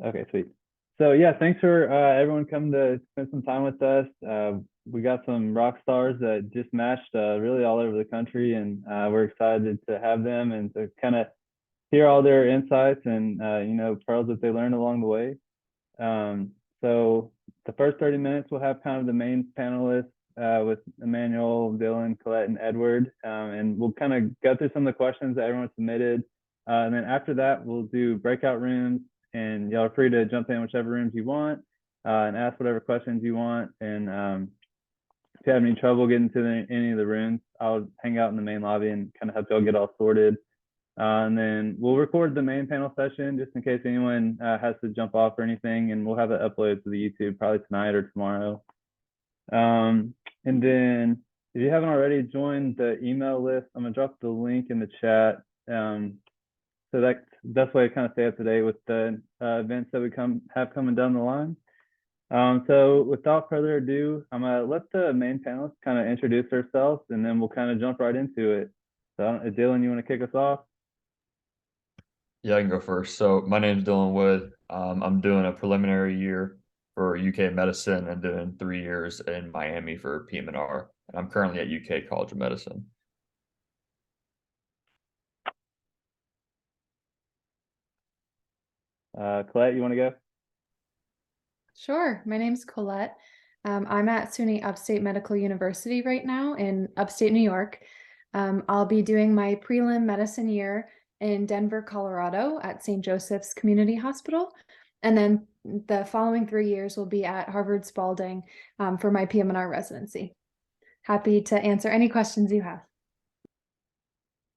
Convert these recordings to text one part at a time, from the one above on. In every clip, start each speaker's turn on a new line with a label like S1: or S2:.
S1: Okay, sweet. So yeah, thanks for everyone coming to spend some time with us. We got some rock stars that just matched really all over the country, and we're excited to have them and to kind of hear all their insights and pearls that they learned along the way. So the first 30 minutes we'll have kind of the main panelists with Emmanuel, Dylan, Colette, and Edward, and we'll kind of go through some of the questions that everyone submitted. And then after that, we'll do breakout rooms, and y'all are free to jump in whichever rooms you want and ask whatever questions you want. And if you have any trouble getting to any of the rooms, I'll hang out in the main lobby and kind of help y'all get all sorted. And then we'll record the main panel session just in case anyone has to jump off or anything, and we'll have it uploaded to the YouTube probably tonight or tomorrow. And then if you haven't already joined the email list, I'm gonna drop the link in the chat. So that's way to kind of stay up to date with the events that we have coming down the line. So without further ado, I'm gonna let the main panelists kind of introduce themselves, and then we'll kind of jump right into it. So Dylan, you want to kick us off?
S2: Yeah, I can go first. So my name is Dylan Wood. I'm doing a preliminary year for UK medicine and doing 3 years in Miami for PM&R. And I'm currently at UK College of Medicine.
S1: Colette, you want to go?
S3: Sure. My name's Colette. I'm at SUNY Upstate Medical University right now in upstate New York. I'll be doing my prelim medicine year in Denver, Colorado at St. Joseph's Community Hospital. And then the following 3 years will be at Harvard Spalding for my PM&R residency. Happy to answer any questions you have.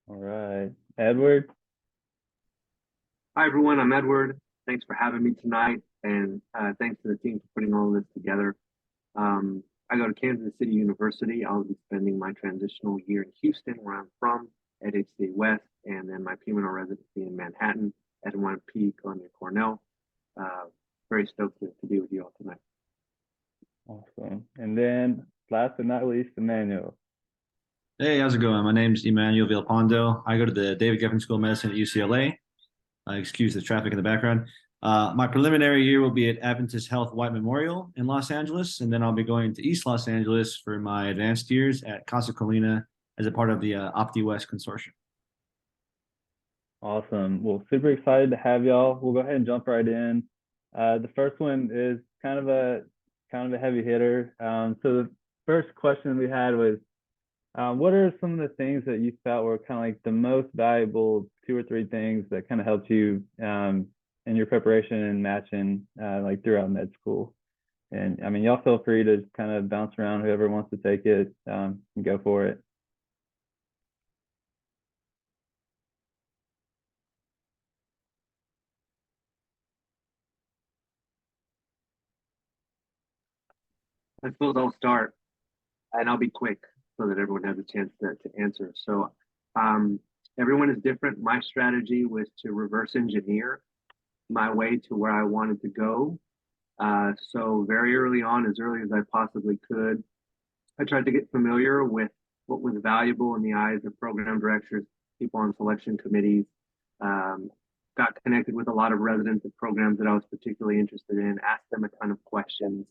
S1: All right. Edward?
S4: Hi, everyone. I'm Edward. Thanks for having me tonight, and thanks to the team for putting all of this together. I go to Kansas City University. I'll be spending my transitional year in Houston, where I'm from, at HCA West, and then my PM&R residency in Manhattan at NYP Columbia Cornell. Very stoked to be with you all tonight.
S1: Awesome. And then last but not least, Emmanuel.
S5: Hey, how's it going? My name's Emmanuel Villalpando. I go to the David Geffen School of Medicine at UCLA. Excuse the traffic in the background. My preliminary year will be at Adventist Health White Memorial in Los Angeles, and then I'll be going to East Los Angeles for my advanced years at Casa Colina as a part of the OptiWest Consortium.
S1: Awesome. Well, super excited to have y'all. We'll go ahead and jump right in. The first one is kind of a heavy hitter. So the first question we had was, what are some of the things that you felt were kind of like the most valuable 2 or 3 things that kind of helped you in your preparation and matching like throughout med school? And I mean, y'all feel free to kind of bounce around, whoever wants to take it, and go for it.
S4: I suppose I'll start, and I'll be quick so that everyone has a chance to answer. So everyone is different. My strategy was to reverse engineer my way to where I wanted to go. So very early on, as early as I possibly could, I tried to get familiar with what was valuable in the eyes of program directors, people on selection committees, got connected with a lot of residents of programs that I was particularly interested in, asked them a ton of questions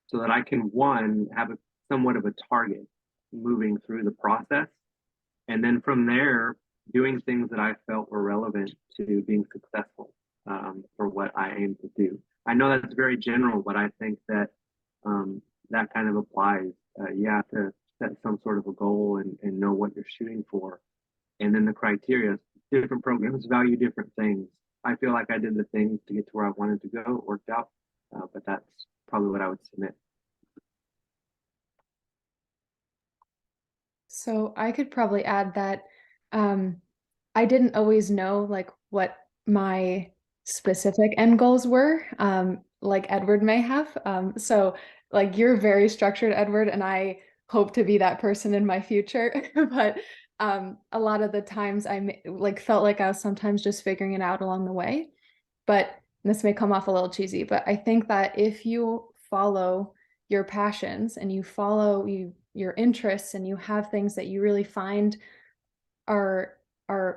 S4: so that I can, one, have somewhat of a target moving through the process. And then from there, doing things that I felt were relevant to being successful for what I aim to do. I know that's very general, but I think that that kind of applies. You have to set some sort of a goal and know what you're shooting for. And then the criteria, different programs value different things. I feel like I did the things to get to where I wanted to go. It worked out, but that's probably what I would submit.
S3: So I could probably add that I didn't always know like what my specific end goals were, like Edward may have. So like you're very structured, Edward, and I hope to be that person in my future. But a lot of the times I like felt like I was sometimes just figuring it out along the way. But this may come off a little cheesy, but I think that if you follow your passions and you follow your interests and you have things that you really find are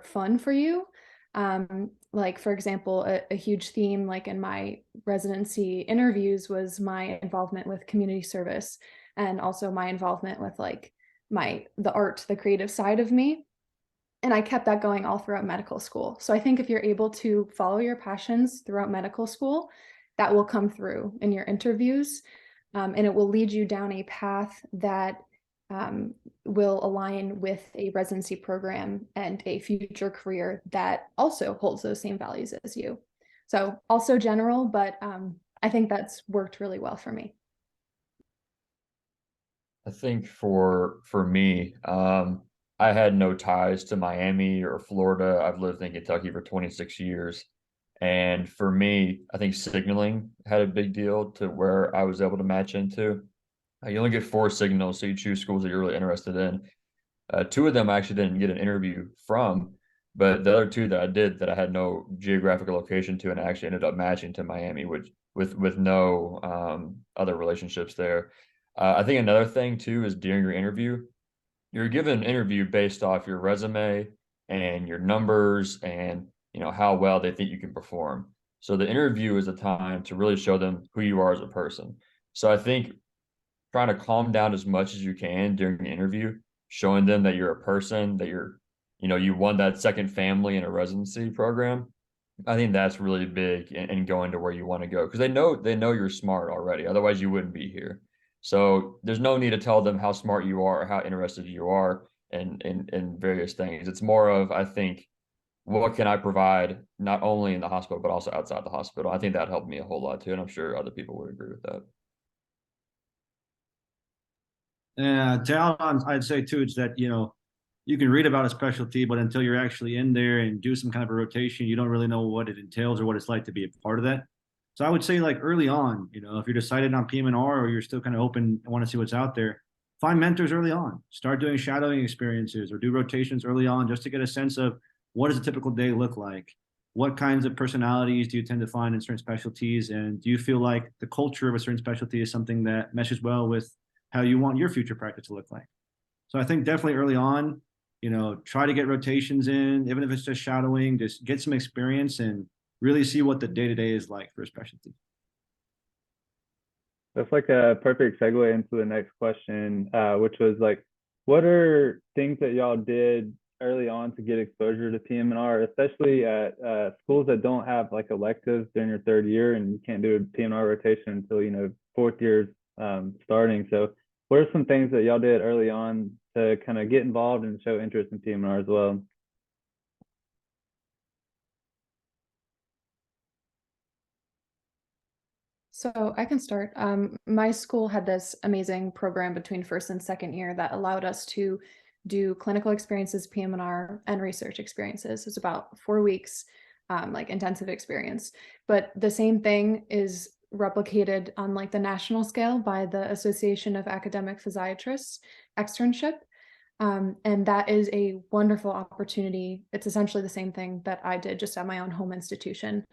S3: fun for you, Like, for example, a huge theme, like in my residency interviews, was my involvement with community service, and also my involvement with like the art, the creative side of me. And I kept that going all throughout medical school. So I think if you're able to follow your passions throughout medical school, that will come through in your interviews, and it will lead you down a path that will align with a residency program and a future career that also holds those same values as you. So also general, but I think that's worked really well for me.
S2: I think for me, I had no ties to Miami or Florida. I've lived in Kentucky for 26 years. And for me, I think signaling had a big deal to where I was able to match into. You only get 4 signals, so you choose schools that you're really interested in. 2 of them I actually didn't get an interview from, but the other 2 that I did, that I had no geographical location to, and I actually ended up matching to Miami, which with no other relationships there. I think another thing too is during your interview, you're given an interview based off your resume and your numbers and how well they think you can perform. So the interview is a time to really show them who you are as a person. So I think trying to calm down as much as you can during the interview, showing them that you're a person, that you won that second family in a residency program. I think that's really big in going to where you want to go, because they know you're smart already. Otherwise, you wouldn't be here. So there's no need to tell them how smart you are or how interested you are in various things. It's more of, I think, what can I provide not only in the hospital but also outside the hospital. I think that helped me a whole lot too, and I'm sure other people would agree with that.
S5: To add on, I'd say too, it's that, you can read about a specialty, but until you're actually in there and do some kind of a rotation, you don't really know what it entails or what it's like to be a part of that. So I would say, like, early on, if you're decided on PM&R or you're still kind of open and want to see what's out there, find mentors early on. Start doing shadowing experiences or do rotations early on, just to get a sense of what does a typical day look like? What kinds of personalities do you tend to find in certain specialties? And do you feel like the culture of a certain specialty is something that meshes well with how you want your future practice to look like? So I think definitely early on, try to get rotations in, even if it's just shadowing, just get some experience and really see what the day-to-day is like for a specialty.
S1: That's like a perfect segue into the next question, which was like, what are things that y'all did early on to get exposure to PM&R, especially at schools that don't have like electives during your 3rd year, and you can't do a PM&R rotation until 4th year starting. So what are some things that y'all did early on to kind of get involved and show interest in PM&R as well?
S3: So I can start. My school had this amazing program between 1st and 2nd year that allowed us to do clinical experiences, PM&R, and research experiences. It's about 4 weeks, like intensive experience. But the same thing is replicated on like the national scale by the Association of Academic Physiatrists externship. And that is a wonderful opportunity. It's essentially the same thing that I did just at my own home institution,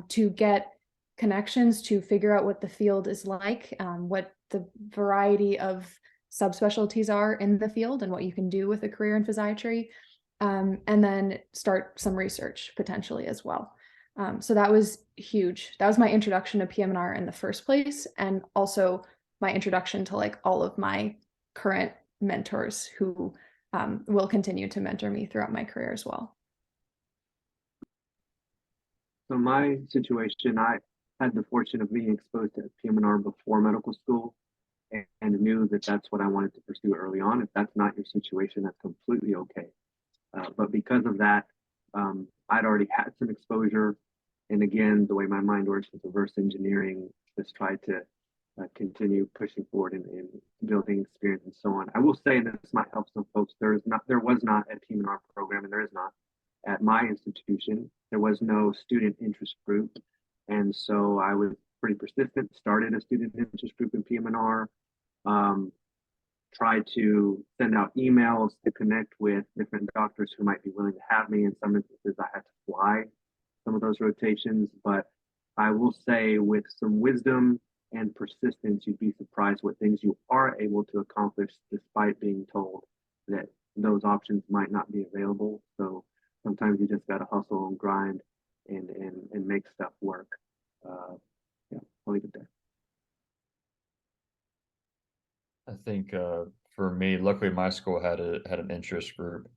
S3: to get connections, to figure out what the field is like, what the variety of subspecialties are in the field, and what you can do with a career in physiatry, and then start some research potentially as well. So that was huge. That was my introduction to PM&R in the first place, and also my introduction to like all of my current mentors who will continue to mentor me throughout my career as well.
S4: So my situation, I had the fortune of being exposed to PM&R before medical school, and knew that that's what I wanted to pursue early on. If that's not your situation, that's completely okay. But because of that, I'd already had some exposure. And again, the way my mind works with reverse engineering, just try to continue pushing forward and building experience and so on. I will say, and this might help some folks, there was not a PM&R program, and there is not at my institution. There was no student interest group. And so I was pretty persistent, started a student interest group in PM&R, tried to send out emails to connect with different doctors who might be willing to have me. In some instances, I had to fly some of those rotations, but I will say, with some wisdom and persistence, you'd be surprised what things you are able to accomplish despite being told that those options might not be available. So sometimes you just gotta hustle and grind and make stuff work. Yeah, I'll leave it there.
S2: I think for me, luckily my school had an interest group,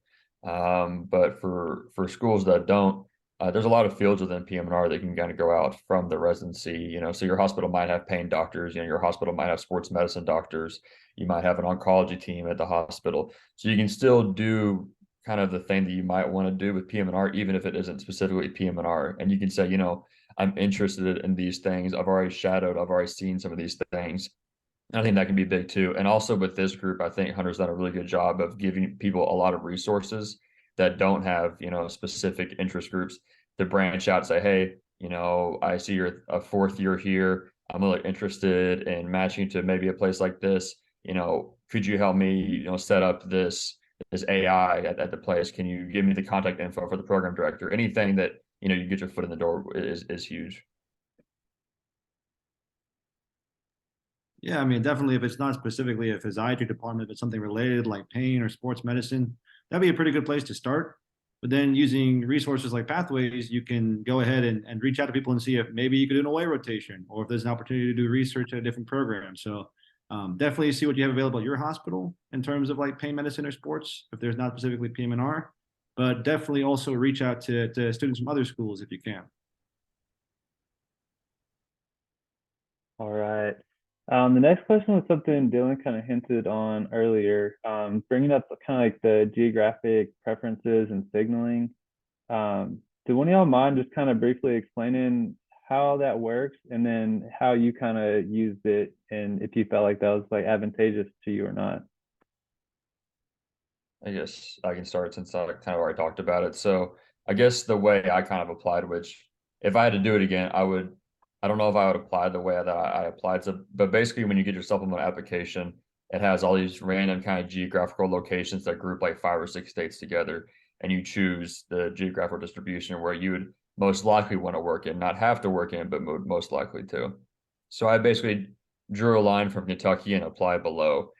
S2: but for schools that don't, there's a lot of fields within PM&R that can kind of go out from the residency. You know, so your hospital might have pain doctors. You know, your hospital might have sports medicine doctors. You might have an oncology team at the hospital, so you can still do kind of the thing that you might want to do with PM&R, even if it isn't specifically PM&R. And you can say, you know, I'm interested in these things. I've already shadowed. I've already seen some of these things. I think that can be big too. And also with this group, I think Hunter's done a really good job of giving people a lot of resources that don't have, you know, specific interest groups to branch out and say, hey, you know, I see you're a fourth year here. I'm really interested in matching to maybe a place like this. You know, could you help me, you know, set up this AI at the place? Can you give me the contact info for the program director? Anything that, you know, you get your foot in the door is huge.
S5: Yeah, I mean, definitely if it's not specifically a physiatry department, if it's something related like pain or sports medicine, that'd be a pretty good place to start. But then using resources like Pathways, you can go ahead and reach out to people and see if maybe you could do an away rotation or if there's an opportunity to do research at a different program. So definitely see what you have available at your hospital in terms of like pain medicine or sports, if there's not specifically PM&R, but definitely also reach out to students from other schools if you can.
S1: All right. The next question was something Dylan kind of hinted on earlier, bringing up kind of like the geographic preferences and signaling. Do one of y'all mind just kind of briefly explaining how that works and then how you kind of used it and if you felt like that was like advantageous to you or not?
S2: I guess I can start since I kind of already talked about it. So I guess the way I kind of applied, which if I had to do it again, I don't know if I would apply the way that I applied. So, but basically when you get your supplement application, it has all these random kind of geographical locations that group like 5 or 6 states together. And you choose the geographical distribution where you would most likely want to work in, not have to work in, but most likely to. So I basically drew a line from Kentucky and applied below.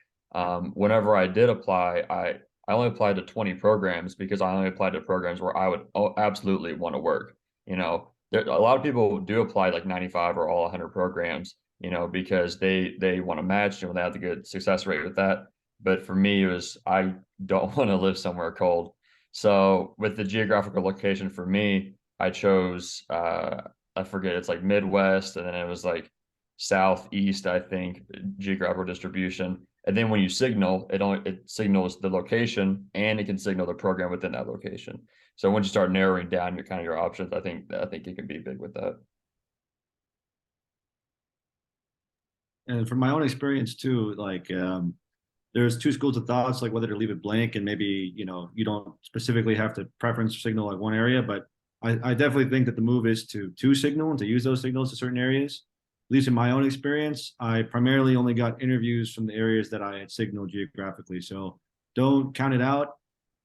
S2: Whenever I did apply, I only applied to 20 programs because I only applied to programs where I would absolutely want to work. You know, a lot of people do apply like 95 or all 100 programs, you know, because they want to match and they have the good success rate with that. But for me, it was I don't want to live somewhere cold. So with the geographical location for me, I chose I forget, it's like Midwest, and then it was like Southeast, I think, geographical distribution. And then when you signal, it signals the location and it can signal the program within that location. So once you start narrowing down your kind of your options, I think it can be big with that.
S5: And from my own experience too, like there's two schools of thoughts, like whether to leave it blank and maybe, you know, you don't specifically have to preference signal like one area, but I definitely think that the move is to signal and to use those signals to certain areas. At least in my own experience, I primarily only got interviews from the areas that I had signaled geographically. So don't count it out.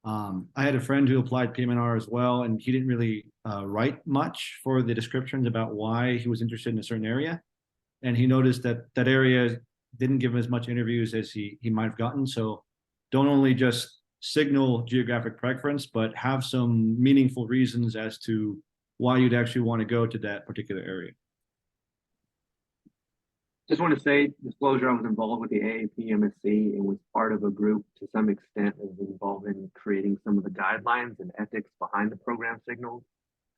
S5: I had a friend who applied PM&R as well, and he didn't really write much for the descriptions about why he was interested in a certain area. And he noticed that that area didn't give him as much interviews as he might have gotten. So don't only just signal geographic preference, but have some meaningful reasons as to why you'd actually want to go to that particular area.
S4: Just want to say, disclosure, I was involved with the AAP MSc and was part of a group to some extent that was involved in creating some of the guidelines and ethics behind the program signals.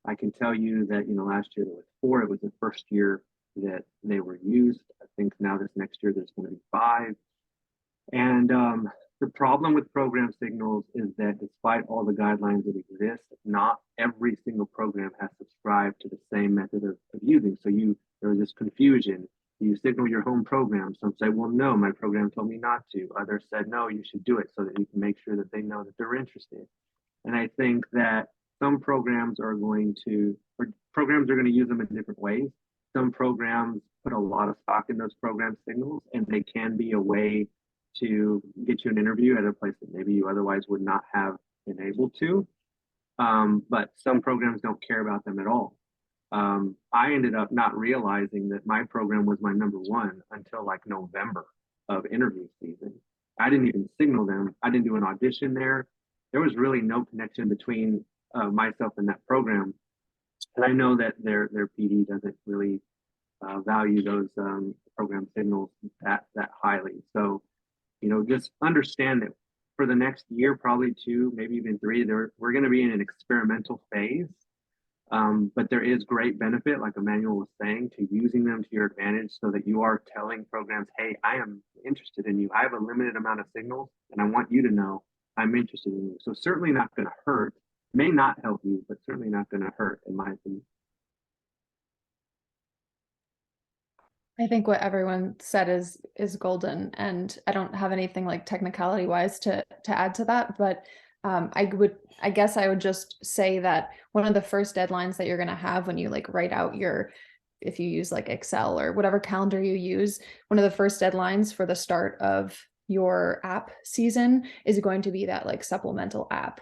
S4: I can tell you that, you know, last year there was 4. It was the first year that they were used. I think now this next year there's going to be 5. And the problem with program signals is that despite all the guidelines that exist, not every single program has subscribed to the same method of using. So there's this confusion. You signal your home program. Some say, well, no, my program told me not to. Others said, no, you should do it so that you can make sure that they know that they're interested. And I think that some programs are going to use them in different ways. Some programs put a lot of stock in those program signals, and they can be a way to get you an interview at a place that maybe you otherwise would not have been able to. But some programs don't care about them at all. I ended up not realizing that my program was my number 1 until like November of interview season. I didn't even signal them. I didn't do an audition there. There was really no connection between myself in that program, and I know that their PD doesn't really value those program signals that highly. So, you know, just understand that for the next year, probably 2, maybe even 3, we're going to be in an experimental phase. But there is great benefit, like Emmanuel was saying, to using them to your advantage so that you are telling programs, hey, I am interested in you. I have a limited amount of signals and I want you to know I'm interested in you. So certainly not going to hurt, may not help you, but certainly not going to hurt, in my opinion.
S3: I think what everyone said is golden, and I don't have anything like technicality wise to add to that, but I guess I would just say that one of the first deadlines that you're going to have when you like write out your, if you use like Excel or whatever calendar you use, one of the first deadlines for the start of your app season is going to be that like supplemental app.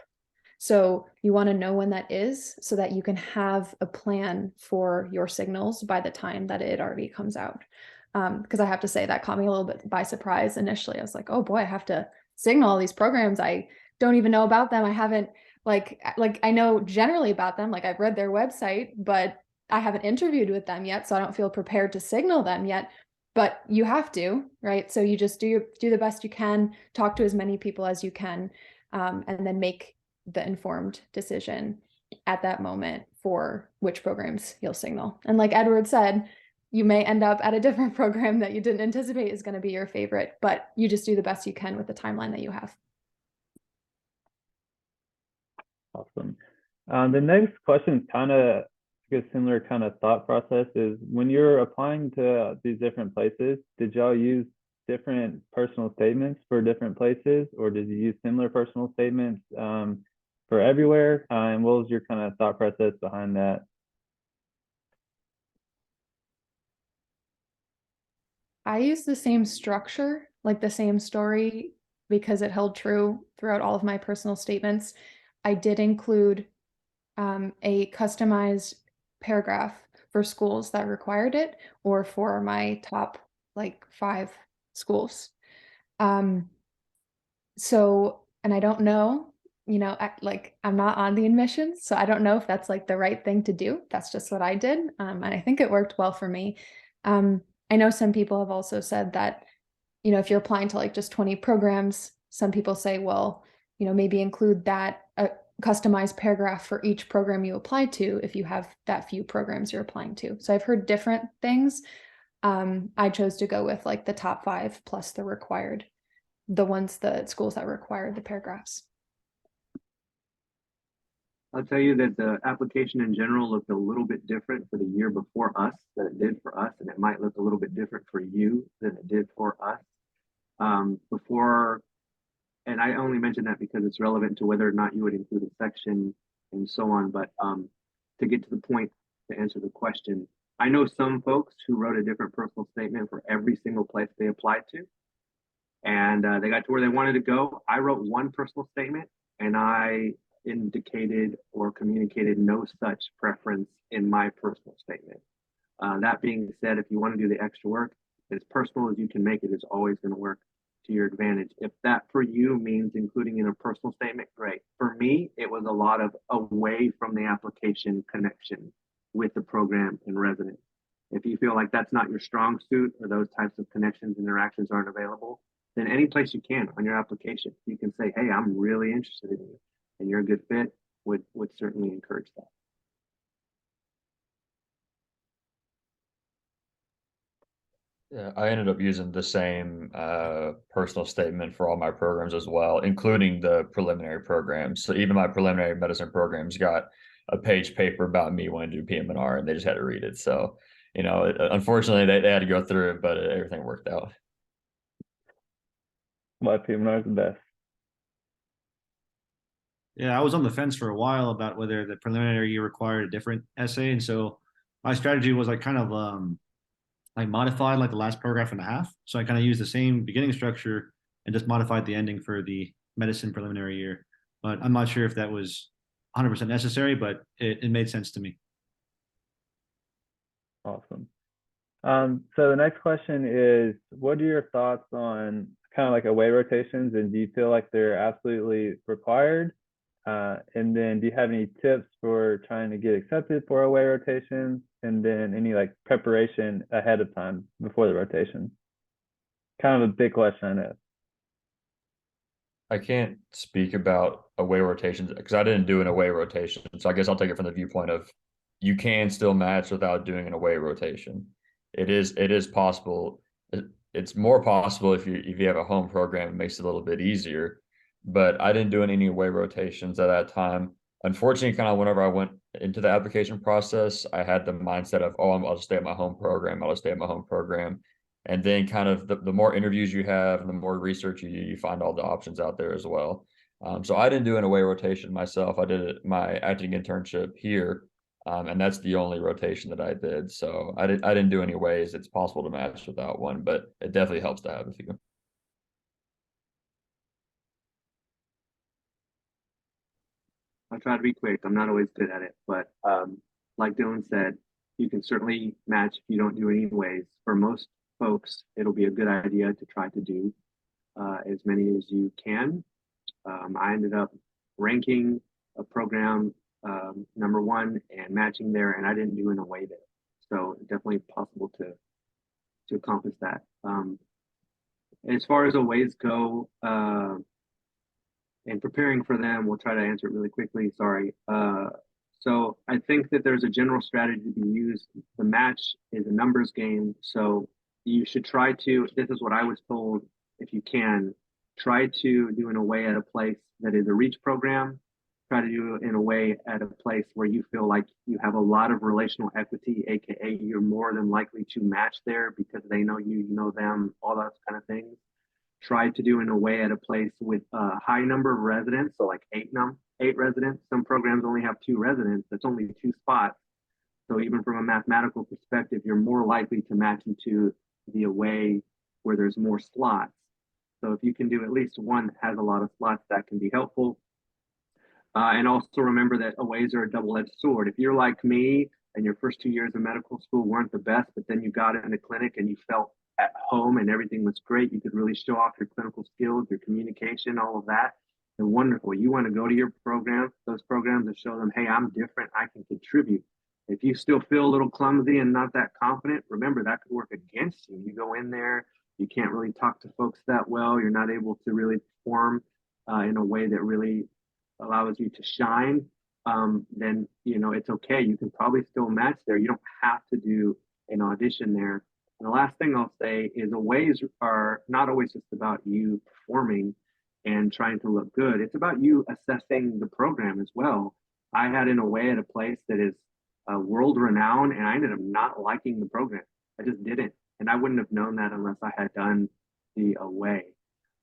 S3: So you want to know when that is so that you can have a plan for your signals by the time that it already comes out. Because I have to say that caught me a little bit by surprise initially. I was like, oh boy, I have to signal all these programs. I don't even know about them. I haven't like I know generally about them. Like I've read their website, but I haven't interviewed with them yet. So I don't feel prepared to signal them yet. But you have to, right? So you just do the best you can, talk to as many people as you can, and then make the informed decision at that moment for which programs you'll signal. And like Edward said, you may end up at a different program that you didn't anticipate is going to be your favorite, but you just do the best you can with the timeline that you have.
S1: Awesome. The next question is kind of a similar kind of thought process is when you're applying to these different places, did y'all use different personal statements for different places, or did you use similar personal statements for everywhere? And what was your kind of thought process behind that?
S3: I used the same structure, like the same story, because it held true throughout all of my personal statements. I did include a customized paragraph for schools that required it, or for my top like 5 schools. So, and I don't know, you know, I'm not on the admissions, so I don't know if that's like the right thing to do. That's just what I did. And I think it worked well for me. I know some people have also said that, you know, if you're applying to like just 20 programs, some people say, well, you know, maybe include that customized paragraph for each program you apply to if you have that few programs you're applying to. So I've heard different things. I chose to go with like the top 5 plus the schools that required the paragraphs.
S4: I'll tell you that the application in general looked a little bit different for the year before us than it did for us, and it might look a little bit different for you than it did for us. And I only mention that because it's relevant to whether or not you would include a section and so on. But to get to the point, to answer the question, I know some folks who wrote a different personal statement for every single place they applied to, and they got to where they wanted to go. I wrote one personal statement, and I indicated or communicated no such preference in my personal statement. That being said, if you want to do the extra work, as personal as you can make it is always going to work to your advantage. If that for you means including in a personal statement, great. For me, it was a lot of away from the application connection with the program and resident. If you feel like that's not your strong suit or those types of connections, interactions aren't available, then any place you can on your application, you can say, hey, I'm really interested in you and you're a good fit, would certainly encourage that.
S2: Yeah, I ended up using the same personal statement for all my programs as well, including the preliminary programs. So even my preliminary medicine programs got a page paper about me wanting to do PM&R, and they just had to read it. So, you know, unfortunately, they had to go through it, but everything worked out.
S1: My PM&R is the best.
S5: Yeah, I was on the fence for a while about whether the preliminary year required a different essay, and so my strategy was I modified like the last paragraph and a half. So I kind of used the same beginning structure and just modified the ending for the medicine preliminary year. But I'm not sure if that was 100% necessary, but it made sense to me.
S1: Awesome. So the next question is, what are your thoughts on kind of like away rotations, and do you feel like they're absolutely required? And then do you have any tips for trying to get accepted for away rotations? And then any like preparation ahead of time before the rotation? Kind of a big question, I know.
S2: I can't speak about away rotations because I didn't do an away rotation. So I guess I'll take it from the viewpoint of you can still match without doing an away rotation. It is possible. It's more possible if you have a home program, it makes it a little bit easier. But I didn't do any away rotations at that time. Unfortunately, kind of whenever I went into the application process, I had the mindset of, oh, I'll just stay at my home program. I'll just stay at my home program. And then kind of the more interviews you have and the more research you do, you find all the options out there as well. So I didn't do an away rotation myself. I did my acting internship here, and that's the only rotation that I did. So I didn't do any ways. It's possible to match without one, but it definitely helps to have a few.
S4: I'll try to be quick. I'm not always good at it, but like Dylan said, you can certainly match if you don't do any ways. For most folks, it'll be a good idea to try to do as many as you can. I ended up ranking a program #1 and matching there, and I didn't do an away there. So definitely possible to accomplish that. As far as aways go, and preparing for them, we'll try to answer it really quickly. Sorry. So I think that there's a general strategy to be used. The match is a numbers game. So you should try to, this is what I was told, if you can, try to do an away at a place that is a reach program. Try to do it in a way at a place where you feel like you have a lot of relational equity, aka you're more than likely to match there because they know you, you know them, all those kind of things. Try to do in a way at a place with a high number of residents, so like eight residents. Some programs only have 2 residents. That's only 2 spots. So even from a mathematical perspective, you're more likely to match into the away where there's more slots. So if you can do at least one that has a lot of slots, that can be helpful. And also remember that aways are a double-edged sword. If you're like me and your first 2 years of medical school weren't the best, but then you got in the clinic and you felt at home and everything was great, you could really show off your clinical skills, your communication, all of that, and wonderful. You want to go to your program, those programs, and show them, hey, I'm different, I can contribute. If you still feel a little clumsy and not that confident, remember that could work against you. You go in there, you can't really talk to folks that well, you're not able to really perform in a way that really allows you to shine, then it's okay. You can probably still match there. You don't have to do an audition there. And the last thing I'll say is aways are not always just about you performing and trying to look good. It's about you assessing the program as well. I had an away at a place that is world renowned, and I ended up not liking the program. I just didn't, and I wouldn't have known that unless I had done the away.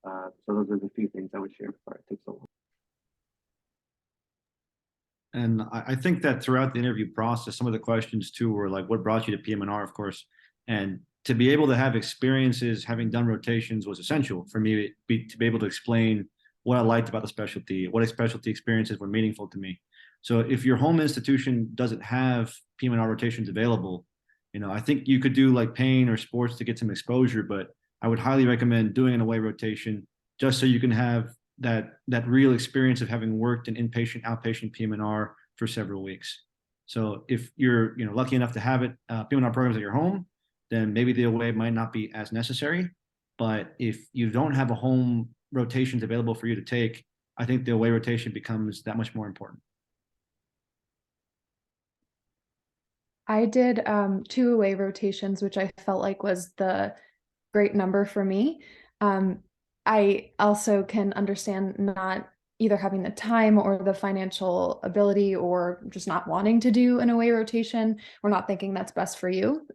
S4: So those are the few things I would share before it takes so long.
S5: And I think that throughout the interview process, some of the questions too were like, what brought you to PM&R, of course. And to be able to have experiences having done rotations was essential for me to be able to explain what I liked about the specialty, what specialty experiences were meaningful to me. So if your home institution doesn't have PM&R rotations available, I think you could do like pain or sports to get some exposure, but I would highly recommend doing an away rotation just so you can have that real experience of having worked in inpatient, outpatient PM&R for several weeks. So if you're lucky enough to have it PM&R programs at your home, then maybe the away might not be as necessary. But if you don't have a home rotations available for you to take, I think the away rotation becomes that much more important.
S3: I did 2 away rotations, which I felt like was the great number for me. I also can understand not either having the time or the financial ability or just not wanting to do an away rotation or not thinking that's best for you.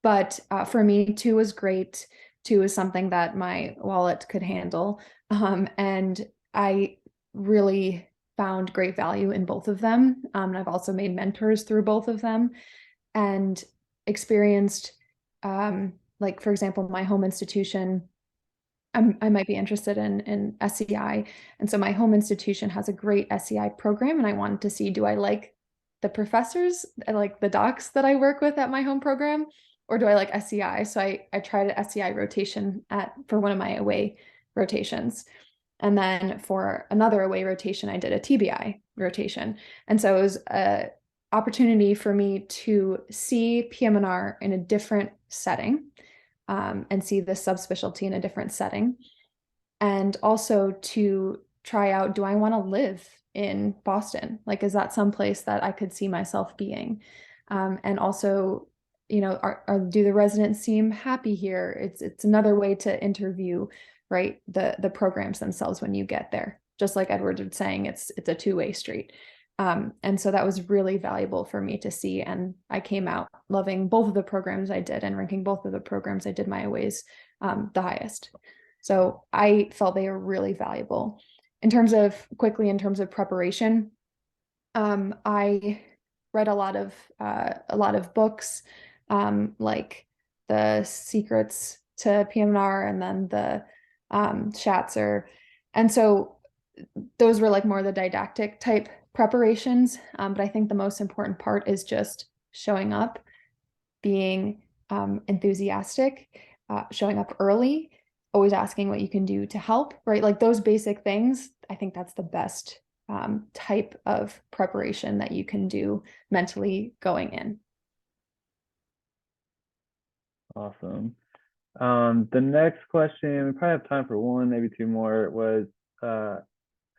S3: But for me, 2 was great. 2 is something that my wallet could handle. And I really found great value in both of them. And I've also made mentors through both of them and experienced, like, for example, my home institution. I might be interested in SEI. And so my home institution has a great SEI program, and I wanted to see, do I like the professors, I like the docs that I work with at my home program, or do I like SEI? So I tried an SEI rotation for one of my away rotations. And then for another away rotation, I did a TBI rotation. And so it was a opportunity for me to see PM&R in a different setting, and see the subspecialty in a different setting. And also to try out, do I want to live in Boston? Like, is that someplace that I could see myself being? And also, you know, do the residents seem happy here? It's another way to interview, right, the programs themselves when you get there. Just like Edward was saying, it's a two-way street. And so that was really valuable for me to see. And I came out loving both of the programs I did and ranking both of the programs I did my aways the highest. So I felt they were really valuable. In terms of preparation, I read a lot of books, like The Secrets to PM&R and then the Schatzer. And so those were like more the didactic type preparations. But I think the most important part is just showing up, being enthusiastic, showing up early, always asking what you can do to help, right? Like those basic things, I think that's the best type of preparation that you can do mentally going in.
S1: Awesome. The next question, we probably have time for one, maybe two more, was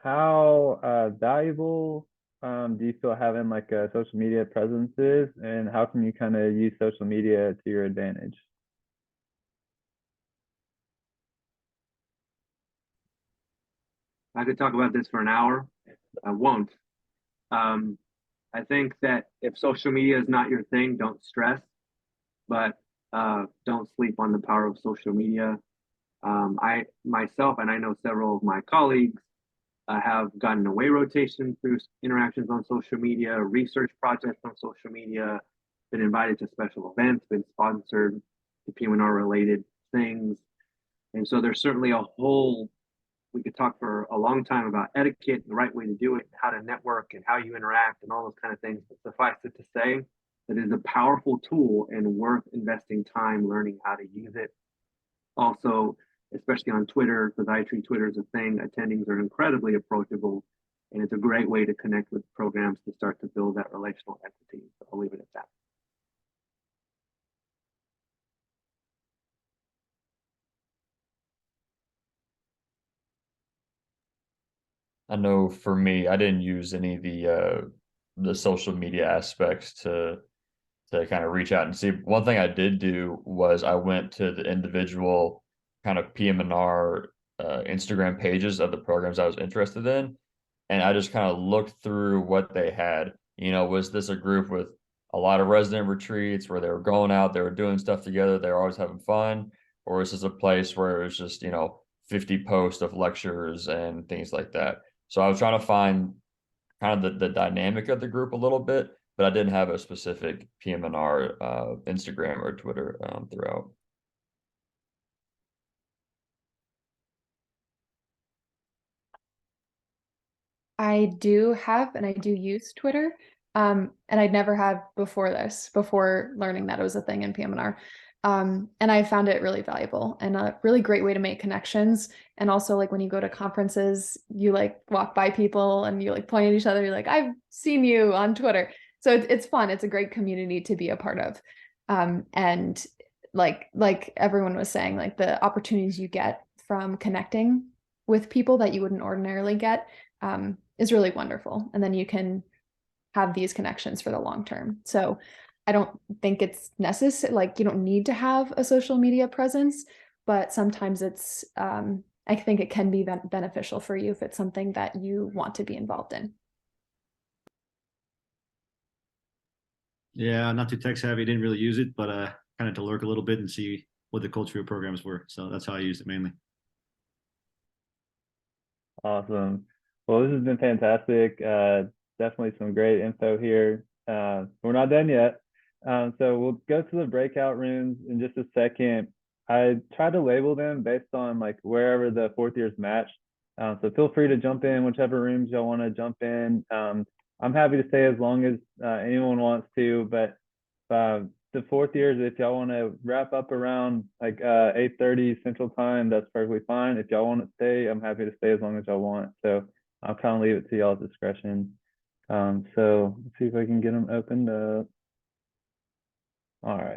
S1: how valuable do you feel having like a social media presence is, and how can you kind of use social media to your advantage?
S4: I could talk about this for an hour. I won't. I think that if social media is not your thing, don't stress, but don't sleep on the power of social media. I myself, and I know several of my colleagues, have gotten away rotation through interactions on social media, research projects on social media, been invited to special events, been sponsored to PM&R related things. And so there's certainly we could talk for a long time about etiquette, the right way to do it, how to network and how you interact and all those kind of things. But suffice it to say that it is a powerful tool and worth investing time learning how to use it. Also, especially on Twitter, because I treat Twitter as a thing, attendings are incredibly approachable. And it's a great way to connect with programs to start to build that relational equity. So I'll leave it at that.
S2: I know for me, I didn't use any of the social media aspects to kind of reach out and see. One thing I did do was I went to the individual kind of PM&R Instagram pages of the programs I was interested in, and I just kind of looked through what they had. You know, was this a group with a lot of resident retreats where they were going out, they were doing stuff together, they were always having fun, or is this a place where it was just, you know, 50 posts of lectures and things like that? So I was trying to find kind of the dynamic of the group a little bit, but I didn't have a specific PM&R Instagram or Twitter throughout.
S3: I do have and I do use Twitter. And I'd never had before learning that it was a thing in PM&R. And I found it really valuable and a really great way to make connections. And also, like when you go to conferences, you like walk by people and you like point at each other. You're like, I've seen you on Twitter. So it's fun. It's a great community to be a part of. And like everyone was saying, like the opportunities you get from connecting with people that you wouldn't ordinarily get is really wonderful. And then you can have these connections for the long term. So I don't think it's necessary, like you don't need to have a social media presence, but sometimes it's, I think it can be beneficial for you if it's something that you want to be involved in.
S5: Yeah, not too tech savvy, didn't really use it, but kind of to lurk a little bit and see what the cultural programs were. So that's how I used it mainly.
S1: Awesome. Well, this has been fantastic. Definitely some great info here. We're not done yet. So we'll go to the breakout rooms in just a second. I try to label them based on like wherever the fourth years match. So feel free to jump in whichever rooms y'all want to jump in. I'm happy to stay as long as anyone wants to, but the fourth years, if y'all want to wrap up around like 8:30 Central Time, that's perfectly fine. If y'all want to stay, I'm happy to stay as long as y'all want. So I'll kind of leave it to y'all's discretion. So let's see if I can get them opened up. All right.